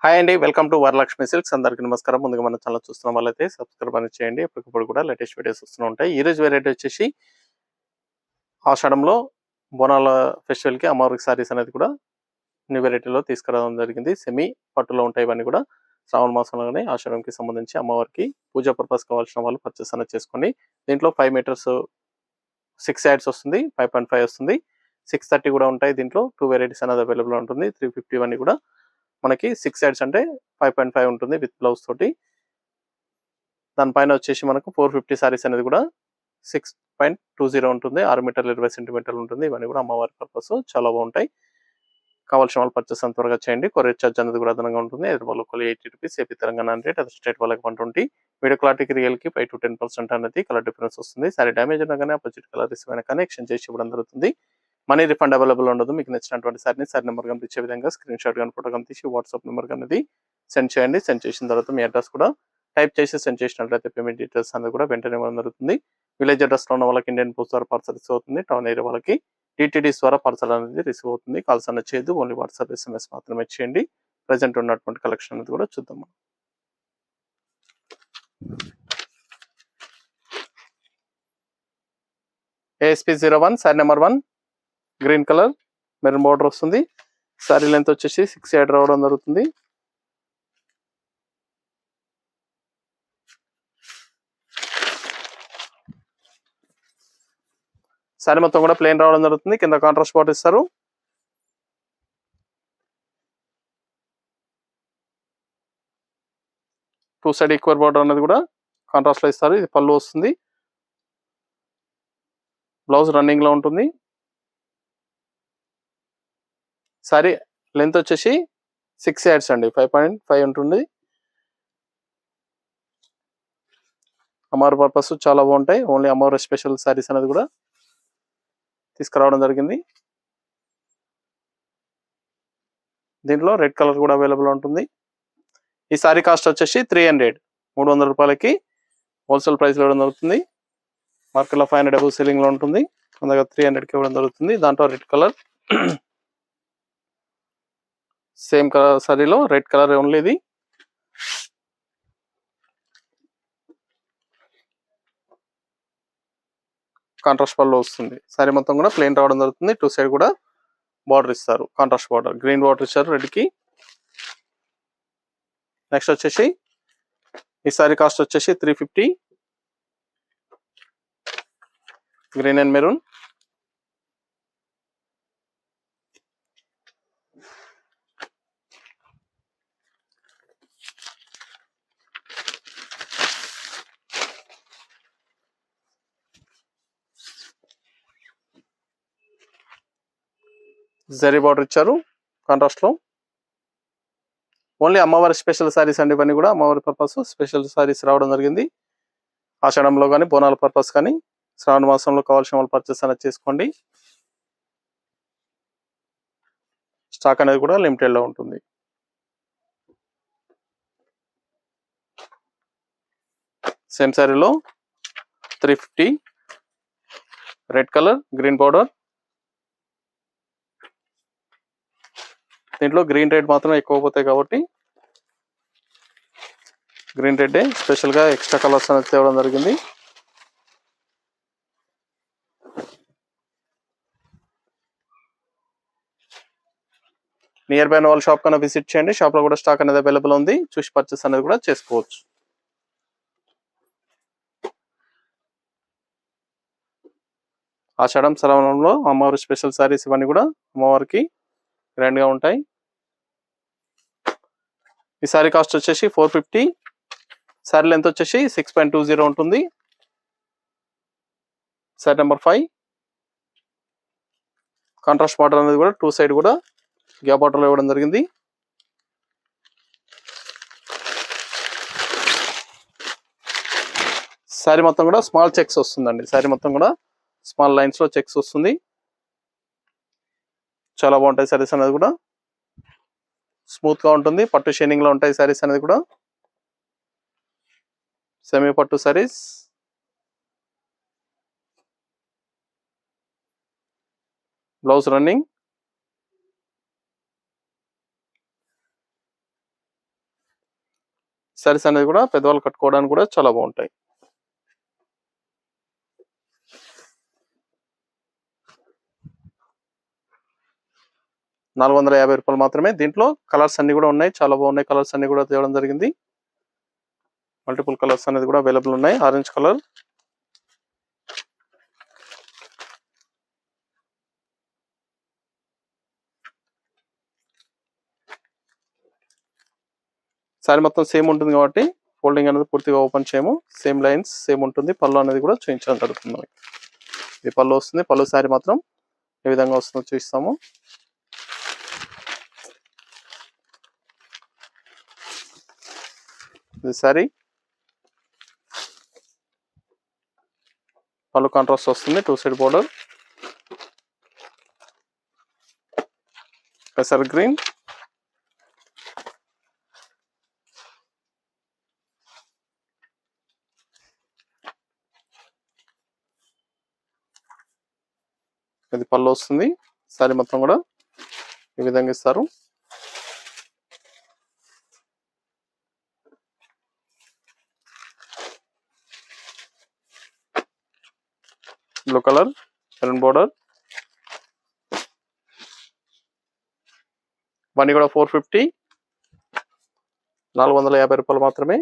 Hi అండి. Welcome to Varalakshmi silks. అందరికీ నమస్కారం. ముందుగా మన ఛానల్ చూస్తున్న వాళ్ళైతే సబ్స్క్రైబ్ అనేది చేయండి. ఎప్పటికప్పుడు కూడా లేటెస్ట్ వీడియోస్ వస్తూ ఉంటాయి. ఈ రోజు వెరైటీ వచ్చేసి ఆషాఢంలో బోనాల ఫెస్టివల్‌కి అమ్మవారికి సారీస్ అనేది కూడా న్యూ వెరైటీలో తీసుకురావడం జరిగింది. సెమీ పట్టులో ఉంటాయి ఇవన్నీ కూడా. శ్రావణ మాసంలోనే ఆషాఢంకి సంబంధించి అమ్మవారికి పూజా పర్పస్ కావాల్సిన వాళ్ళు పర్చేస్ అనేది చేసుకోండి. దీంట్లో 5 మీటర్స్ 6 యాడ్స్ వస్తుంది. 5.5 వస్తుంది. 630 కూడా ఉంటాయి. దీంట్లో 2 వెరైటీస్ అనేది అవైలబుల్ ఉంటుంది. 350 ఇవన్నీ కూడా మనకి 6 యాడ్స్ అంటే 5.5 ఉంటుంది విత్ బ్లౌజ్ తోటి. దానిపైన వచ్చేసి మనకు 450 సారీస్ అనేది కూడా 6.20 ఉంటుంది. 6 మీటర్లు 20 సెంటీమీటర్లు ఉంటుంది. ఇవన్నీ కూడా అమ్మవారి పర్పస్ చాలా బాగుంటాయి. కావాల్సిన వాళ్ళు పర్చేస్ అంత త్వరగా చేయండి. కొరియర్ ఛార్జ్ అనేది కూడా అదనంగా ఉంటుంది. Hyderabad local 80 rupees, AP Telangana rate, other state వాళ్ళకి 120. వీడియో క్లారిటీకి రియల్కి 5 to 10% అనేది కలర్ డిఫరెన్స్ వస్తుంది. సారీ డ్యామేజ్ ఉన్నా కానీ అపోజిట్ కలర్ రిసీవ్ అయినా కానీ ఎక్స్చేంజ్ చేసి ఇవ్వడం జరుగుతుంది. మనీ రిఫండ్ అవైలబుల్ ఉండదు. మీకు నచ్చినటువంటి సారీని సారీ నెంబర్ కనిపించే విధంగా స్క్రీన్ షాట్ కానీ ఫోటో కానీ తీసి వాట్సాప్ నెంబర్ అనేది సెండ్ చేయండి. సెండ్ చేసిన తర్వాత మీ అడ్రస్ కూడా టైప్ చేసి సెండ్ చేసినట్లయితే పేమెంట్ డీటెయిల్స్ అనేది కూడా వెంటనే ఇవ్వడం జరుగుతుంది. విలేజ్ అడ్రస్లో ఉన్న వాళ్ళకి ఇండియన్ పోస్ట్ ద్వారా పార్సల్ రిసీవ్ అవుతుంది. టౌన్ ఏరియా వాళ్ళకి టీటీడీస్ ద్వారా పార్సల్ అనేది రిసీవ్ అవుతుంది. కాల్స్ అనేది చేయదు. ఓన్లీ వాట్సాప్ SMS మాత్రమే చేయండి. ప్రజెంట్ ఉన్నటువంటి కలెక్షన్ అనేది కూడా చూద్దాం. ASP01 sorry number 1 green colour maroon border వస్తుంది. సారీ లెంత్ వచ్చేసి 6 యాడ్ రావడం జరుగుతుంది. సారీ మొత్తం కూడా ప్లెయిన్ రావడం జరుగుతుంది. కింద కాంట్రాస్ట్ బార్డర్ ఇస్తారు. టూ సైడ్ ఈక్వల్ బార్డర్ అనేది కూడా కాంట్రాస్ట్ లో ఇస్తారు. ఇది పళ్ళు వస్తుంది. బ్లౌజ్ రన్నింగ్ లో ఉంటుంది. సారీ లెంత్ వచ్చేసి 6 యాడ్స్ అండి. 5.5 ఉంటుంది. అమ్మవారి పర్పస్ చాలా బాగుంటాయి. ఓన్లీ అమ్మవారి స్పెషల్ సారీస్ అనేది కూడా తీసుకురావడం జరిగింది. దీంట్లో రెడ్ కలర్ కూడా అవైలబుల్ ఉంటుంది. ఈ సారీ కాస్ట్ వచ్చేసి 300 రూపాయలకి హోల్సేల్ ప్రైస్ ఇవ్వడం జరుగుతుంది. మార్కెట్లో 500 అబౌవ్ సెల్లింగ్ లో ఉంటుంది. మన దగ్గర 300కి ఇవ్వడం జరుగుతుంది. దాంట్లో రెడ్ కలర్ సేమ్ కలర్ సారీలో రెడ్ కలర్ ఓన్లీ ఇది. కాంట్రాస్ట్ పళ్ళు వస్తుంది. సారీ మొత్తం కూడా ప్లెయిన్ రావడం జరుగుతుంది. టూ సైడ్ కూడా బార్డర్ ఇస్తారు. కాంట్రాస్ట్ బార్డర్ గ్రీన్ బార్డర్ ఇచ్చారు రెడ్ కి. నెక్స్ట్ వచ్చేసి ఈ సారీ కాస్ట్ వచ్చేసి 350 green and maroon. Zari border ఇచ్చారు కాంట్రాస్ట్ లో. ఓన్లీ అమ్మవారి స్పెషల్ సారీస్ అండి. ఇవన్నీ కూడా అమ్మవారి పర్పస్ స్పెషల్ సారీస్ రావడం జరిగింది. ఆషాఢంలో కానీ బోనాల పర్పస్ కానీ శ్రావణ మాసంలో కావాల్సిన వాళ్ళు పర్చేస్ అనేది చేసుకోండి. స్టాక్ అనేది కూడా లిమిటెడ్ లో ఉంటుంది. సేమ్ సారీలో 350 రెడ్ కలర్ గ్రీన్ బార్డర్. దీంట్లో గ్రీన్ రెడ్ మాత్రం ఎక్కువ పోతాయి కాబట్టి గ్రీన్ రెడ్ స్పెషల్ గా ఎక్స్ట్రా కలర్స్ అనేది తేవడం జరిగింది. నియర్ బై వాళ్ళ షాప్ కన్నా విజిట్ చేయండి. షాప్ లో కూడా స్టాక్ అనేది అవైలబుల్ ఉంది. చూసి పర్చేస్ అనేది కూడా చేసుకోవచ్చు. ఆషాఢం శ్రావణంలో అమ్మవారి స్పెషల్ సారీస్ ఇవన్నీ కూడా అమ్మవారికి గ్రాండ్ గా ఉంటాయి. ఈ సారీ కాస్ట్ వచ్చేసి 450. సారీ లెంత్ వచ్చేసి 6.20 ఉంటుంది. సారీ నెంబర్ 5 కాంట్రాస్ట్ బార్డర్ అనేది కూడా టూ సైడ్ కూడా గ్యాప్ బార్డర్ లో ఇవ్వడం జరిగింది. సారీ మొత్తం కూడా స్మాల్ చెక్స్ వస్తుందండి. సారీ మొత్తం కూడా స్మాల్ లైన్స్ లో చెక్స్ వస్తుంది. చాలా బాగుంటాయి సారీస్ అనేది కూడా. స్మూత్ గా ఉంటుంది. పట్టు షైనింగ్ లో ఉంటాయి సారీస్ అనేది కూడా. సెమీ పట్టు సారీస్. Blouse running. సారీస్ అనేది కూడా పెద్దవాళ్ళు కట్టుకోవడానికి కూడా చాలా బాగుంటాయి. రూ. 450 మాత్రమే. దీంట్లో కలర్స్ అన్ని కూడా ఉన్నాయి, చాలా బాగున్నాయి. కలర్స్ అన్ని కూడా తేవడం జరిగింది. మల్టిపుల్ కలర్స్ అనేది కూడా అవైలబుల్ ఉన్నాయి. ఆరెంజ్ కలర్, సారీ మొత్తం సేమ్ ఉంటుంది కాబట్టి ఫోల్డింగ్ అనేది పూర్తిగా ఓపెన్ చేయము. సేమ్ లైన్స్ సేమ్ ఉంటుంది. పళ్ళు అనేది కూడా చూపించడం జరుగుతుంది. ఇది పళ్ళు వస్తుంది. పళ్ళు సారీ మాత్రం ఏ విధంగా వస్తుందో చూపిస్తాము. ఇది సారీ పళ్ళు కాంట్రాస్ట్ వస్తుంది. 2 సైడ్ బోర్డర్, పెసర్ గ్రీన్, ఇది పళ్ళు వస్తుంది. సారీ మొత్తం కూడా ఈ విధంగా ఇస్తారు. బ్లూ కలర్, మెరూన్ బోర్డర్, ఇవన్నీ కూడా 450, రూ. 450 మాత్రమే.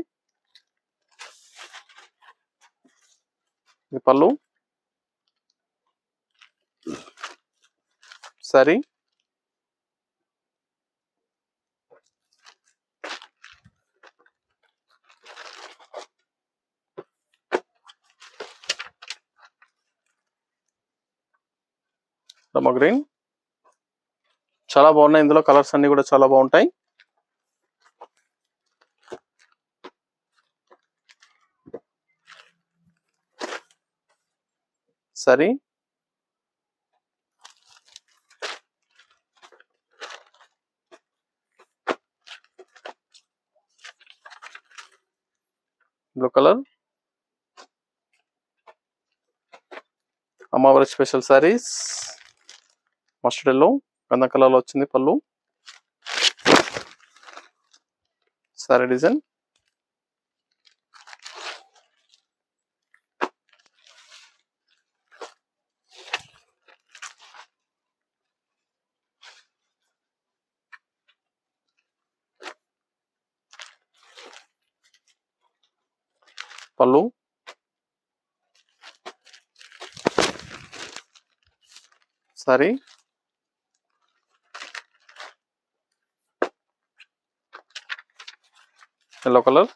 ఇది పళ్ళు సారీ, రమ గ్రీన్, చాలా బాగున్నాయి. ఇందులో కలర్స్ అన్ని కూడా చాలా బాగుంటాయి. సరే బ్లూ కలర్, అమ్మవారి స్పెషల్ సారీస్ మస్టర్డ్ ఎల్లో, గంధం కలర్ లో వచ్చింది పళ్ళు. సారీ డిజైన్ పళ్ళు, సారీ ఎల్లో కలర్,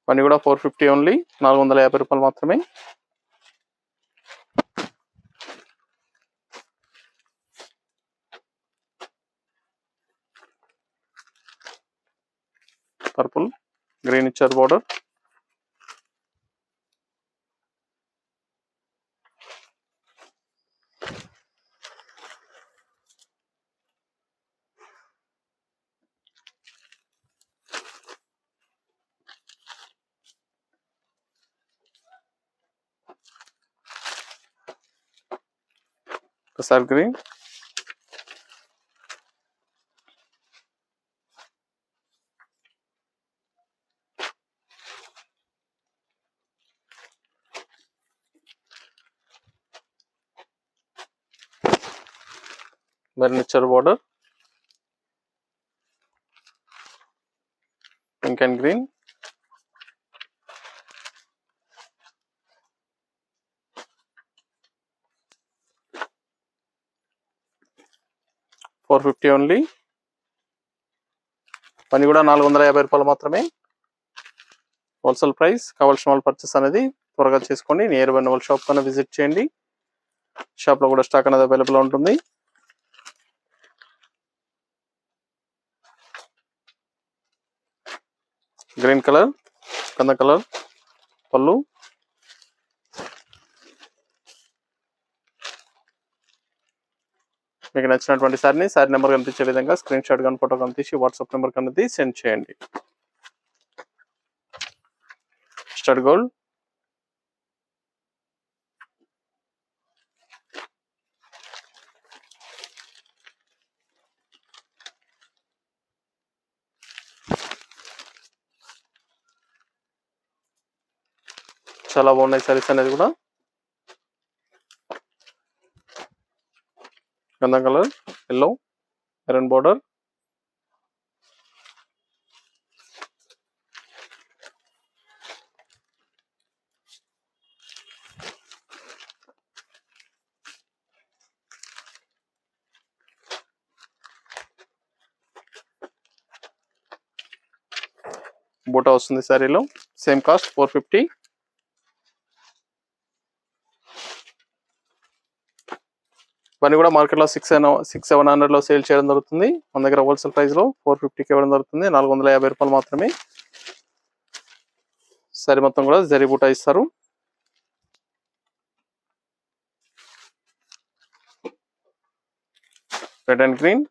ఇవన్నీ కూడా 450 ఓన్లీ, రూ. 450 మాత్రమే. పర్పుల్ గ్రీన్ ఇచ్చారు బోర్డర్, పెసర్ గ్రీన్, మెరూన్ ఇచ్చారు border, pink and green, $450 only, పని కూడా రూ. 450 మాత్రమే. Wholesale price. కావాల్సిన వాళ్ళు పర్చేస్ అనేది త్వరగా చేసుకోండి. నియర్ బై వాళ్ళ షాప్ కన్నా విజిట్ చేయండి. షాప్ లో కూడా స్టాక్ అనేది అవైలబుల్ ఉంటుంది. గ్రీన్ కలర్, కంద కలర్ పళ్ళు, మీకు నచ్చినటువంటి సారీ నెంబర్ కనిపించే విధంగా స్క్రీన్ షాట్ కానీ ఫోటో కానీ తీసి వాట్సాప్ నెంబర్ కన్నది సెండ్ చేయండి. స్టడ్ గోల్డ్, చాలా బాగున్నాయి సారీస్ అనేది కూడా. గంధం కలర్, ఎల్లో, మెరూన్ బోర్డర్, బూటా వస్తుంది శారీలో. Same cost 450. ఇవన్నీ కూడా మార్కెట్లో 600-700 సేల్ చేయడం జరుగుతుంది. మన దగ్గర హోల్సేల్ ప్రైస్ లో 450కి ఇవ్వడం జరుగుతుంది. 450 రూపాయలు మాత్రమే. శారీ మొత్తం కూడా జరీ బూటా ఇస్తారు. రెడ్ అండ్ గ్రీన్,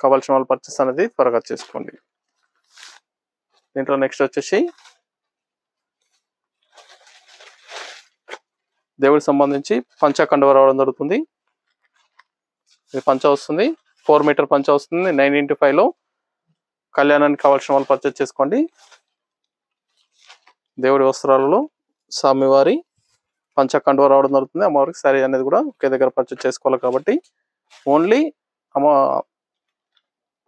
కావాల్సిన వాళ్ళు పర్చేస్ అనేది త్వరగా చేసుకోండి. దీంట్లో నెక్స్ట్ వచ్చేసి దేవుడికి సంబంధించి పంచా కండువ రావడం జరుగుతుంది. ఇది పంచ వస్తుంది, 4 మీటర్ పంచ వస్తుంది. 9x5లో కళ్యాణానికి కావాల్సిన వాళ్ళు పర్చేస్ చేసుకోండి. దేవుడి వస్త్రాలలో స్వామివారి పంచ కండువ రావడం జరుగుతుంది. అమ్మవారికి శారీ అనేది కూడా ఒకే దగ్గర పర్చేస్ చేసుకోవాలి కాబట్టి ఓన్లీ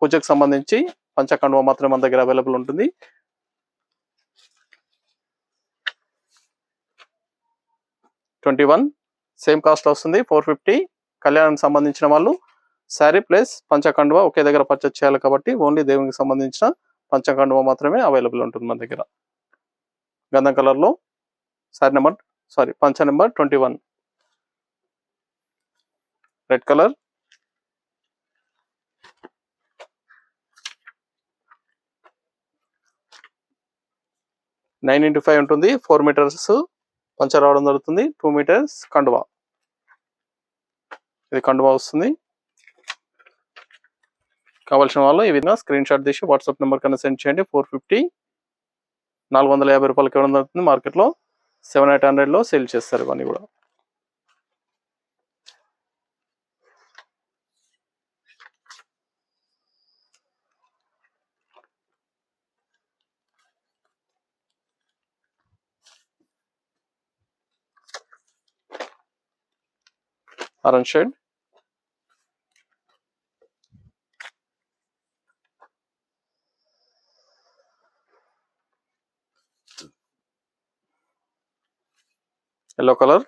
పూజకు సంబంధించి పంచ కండువ మాత్రమే మన దగ్గర అవైలబుల్ ఉంటుంది. $21 సేమ్ కాస్ట్ వస్తుంది. 450. కళ్యాణానికి సంబంధించిన వాళ్ళు శారీ ప్లస్ పంచకండువ ఒకే దగ్గర పర్చేస్ చేయాలి కాబట్టి ఓన్లీ దేవునికి సంబంధించిన పంచకండువ మాత్రమే అవైలబుల్ ఉంటుంది మన దగ్గర. గంధం కలర్ లో పంచ number 21. Red colour, nine 9x5 ఉంటుంది. 4 మీటర్స్ పంచ రావడం జరుగుతుంది. 2 మీటర్స్ కండువా. ఇది కండువా వస్తుంది. కావాల్సిన వాళ్ళు ఈ విధంగా స్క్రీన్ షాట్ తీసి వాట్సాప్ నెంబర్ కన్నా సెండ్ చేయండి. 450, 450 రూపాయలకి ఇవ్వడం జరుగుతుంది. మార్కెట్లో 700-800లో సేల్ చేస్తారు ఇవన్నీ కూడా. ఆరెంజ్ షేడ్, ఎల్లో కలర్,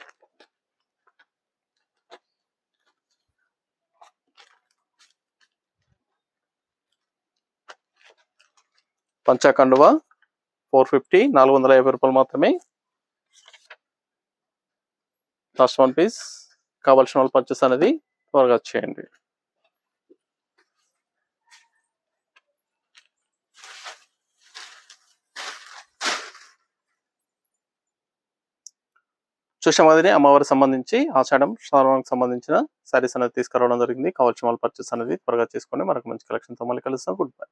పంచా కండువా 450, 450 రూపాయలు మాత్రమే. Last 1 piece. కావాల్సిన వాళ్ళు పర్చేస్ అనేది త్వరగా చేయండి. చూసామాదిరి అమ్మవారికి సంబంధించి ఆషాఢం శ్రావణానికి సంబంధించిన శారీస్ అనేది తీసుకురావడం జరిగింది. కావాల్సిన వాళ్ళు పర్చేస్ అనేది త్వరగా చేసుకోండి. మనకు మంచి కలెక్షన్తో మళ్ళీ కలుస్తాం. Good bye.